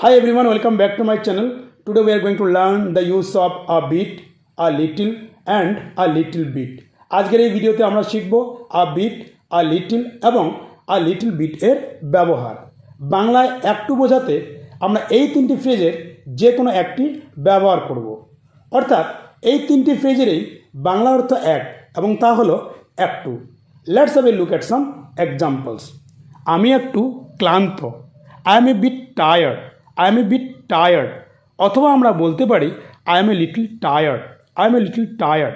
Hi everyone, welcome back to my channel. Today we are going to learn the use of a bit, a little and a little bit. আজকের এই ভিডিওতে আমরা শিখব a bit, a little এবং a little bit এর ব্যবহার। বাংলায় একটু বোঝাতে আমরা এই তিনটি ফ্রেজের যে কোনো একটি ব্যবহার করব। অর্থাৎ এই তিনটি ফ্রেজেরই বাংলা অর্থ এক এবং তা হলো একটু। Let's have a look at some examples. আমি একটু ক্লান্ত, I am a bit tired, I am a bit tired. অথবা আমরা বলতে পারি I am a little tired, I am a little tired.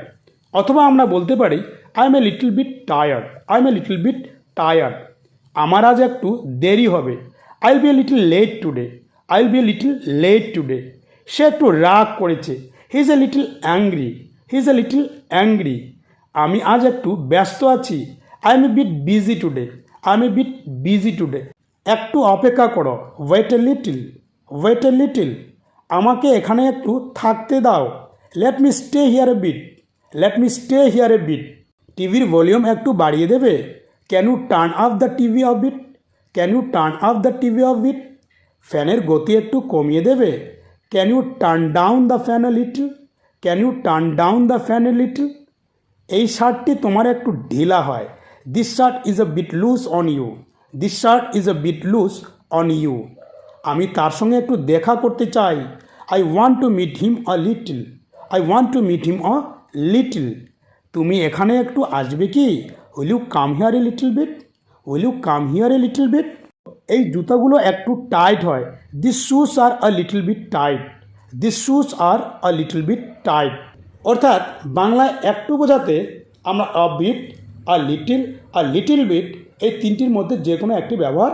অথবা আমরা বলতে পারি I am a little bit tired, I am a little bit tired. আমার আজ একটু দেরি হবে, I will be a little late today, I will be a little late today. সে একটু রাগ করেছে, he is a little angry, he is a little angry. আমি আজ একটু ব্যস্ত আছি, I am a bit busy today, I am a bit busy today. একটু অপেক্ষা করো, wait a little, wait a little. আমাকে এখানে একটু থাকতে দাও, let me stay here a bit, let me stay here a bit. টিভির ভলিউম একটু বাড়িয়ে দেবে, can you turn up the TV off bit, can you turn up the TV off bit. ফ্যানের গতি একটু কমিয়ে দেবে, can you turn down the fan a little, can you turn down the fan a little. এই শার্টটি তোমার একটু ঢিলা হয়, this shirt is a bit loose on you, this shirt is a bit loose on you. আমি তার সঙ্গে একটু দেখা করতে চাই, I want to meet him a little, I want to meet him a little. তুমি এখানে একটু আসবে কি, will you come here a little bit, will you come here a little bit. এই জুতাগুলো একটু টাইট হয়, this shoes are a little bit tight, this shoes are a little bit tight. অর্থাৎ বাংলায় একটু বোঝাতে আমরা a bit, a little bit এই তিনটির মধ্যে যে কোনো একটি ব্যবহার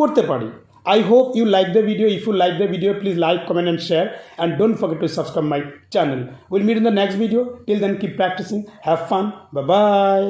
করতে পারি। I hope you like the video. If you like the video, please like, comment and share, and don't forget to subscribe my channel. We'll meet in the next video. Till then, keep practicing. Have fun. Bye bye.